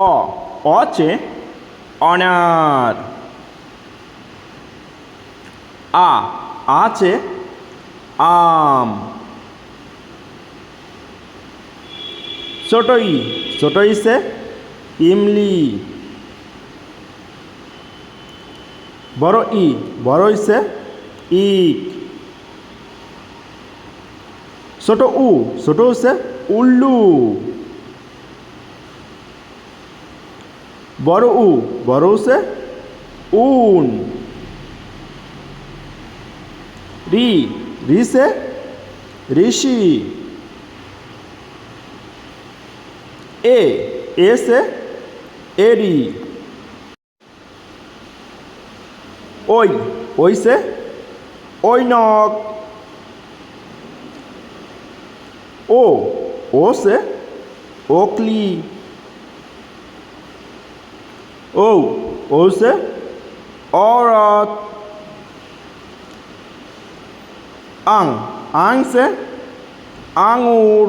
অ অচে honour. আছে আম। ছোট ইসে ইমলি। বড় ইসে ইক। ছোট হচ্ছে উল্লু। বড় হচ্ছে উন। রিসে ঋষি। এসে এরি। ওইসে ঐনক। ওসে ওকলি। ওসে औरत। আংসে আঙুর।